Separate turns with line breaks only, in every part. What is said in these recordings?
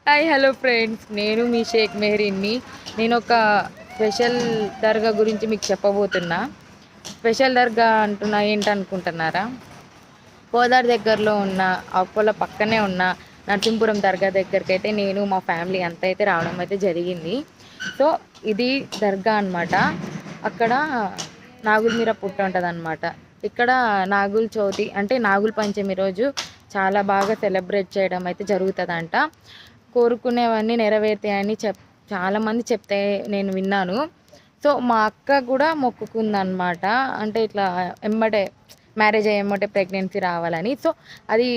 Hi hello friends, నేను మీ షేక్ మెహరీన్ని. నేను ఒక స్పెషల్ దర్గా గురించి మీకు చెప్పబోతున్నా. స్పెషల్ దర్గా అంటున్నా ఏంటనుకుంటున్నారా? కోదార్ దగ్గరలో ఉన్న ఆకుల పక్కనే ఉన్న నరసింపురం దర్గా దగ్గరికి అయితే నేను మా ఫ్యామిలీ అంతా అయితే రావడం అయితే జరిగింది. సో ఇది దర్గా అన్నమాట. అక్కడ నాగుల మీర పుట్ట ఉంటుంది అన్నమాట. ఇక్కడ నాగుల చవితి అంటే నాగుల పంచమి రోజు చాలా బాగా సెలబ్రేట్ చేయడం అయితే జరుగుతుందంట. కోరుకునేవన్నీ నెరవేరుతాయని చాలామంది చెప్తే నేను విన్నాను. సో మా అక్క కూడా మొక్కుకుందనమాట. అంటే ఇట్లా ఎమ్మటే మ్యారేజ్ అయ్యేమ్మటే ప్రెగ్నెన్సీ రావాలని. సో అది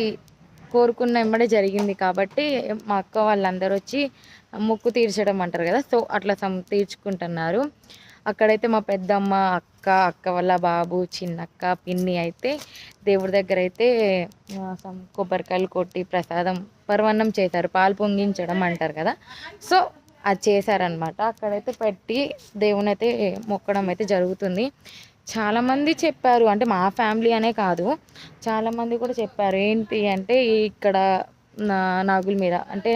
కోరుకున్న ఎమ్మటే జరిగింది కాబట్టి మా అక్క వాళ్ళందరూ వచ్చి మొక్కు తీర్చడం అంటారు కదా, సో అట్లా తీర్చుకుంటున్నారు. అక్కడైతే మా పెద్దమ్మ, అక్క వాళ్ళ బాబు, చిన్నక్క, పిన్ని అయితే దేవుడి దగ్గర అయితే కొబ్బరికాయలు కొట్టి ప్రసాదం పరవన్నం చేశారు. పాలు పొంగించడం అంటారు కదా, సో అది చేశారనమాట. అక్కడైతే పెట్టి దేవుని అయితే మొక్కడం అయితే జరుగుతుంది. చాలామంది చెప్పారు, అంటే మా ఫ్యామిలీ అనే కాదు, చాలామంది కూడా చెప్పారు. ఏంటి అంటే ఇక్కడ నాగుల మీద అంటే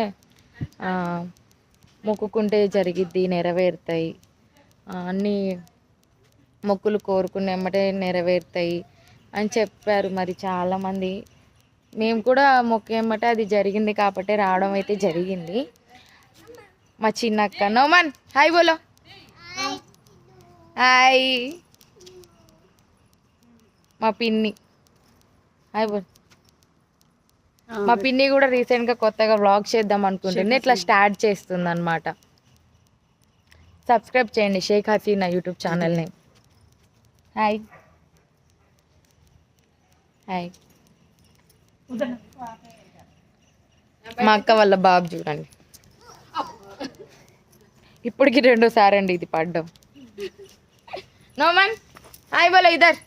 మొక్కుకుంటే జరిగిద్ది, నెరవేరుతాయి, అన్నీ మొక్కులు కోరుకున్న ఎమ్మటే నెరవేరుతాయి అని చెప్పారు. మరి చాలామంది మేము కూడా మొక్కు ఎమ్మటే అది జరిగింది కాబట్టి రావడం అయితే జరిగింది. మా చిన్నక్క నోమన్ హాయ్ బోలో. హాయ్ మా పిన్ని హాయ్ బోల్. మా పిన్ని కూడా రీసెంట్గా కొత్తగా వ్లాగ్ చేద్దాం అనుకుంటుంది, ఇట్లా స్టార్ట్ చేస్తుంది అనమాట. సబ్స్క్రైబ్ చేయండి షేక్ హసీనా యూట్యూబ్ ఛానల్ని. Hi hi. మా అక్క వాళ్ళ బాబు చూడండి, ఇప్పటికి 2సారి అండి ఇది పడ్డం. నోమన్ హాయ్ బోలో ఇద్దరు.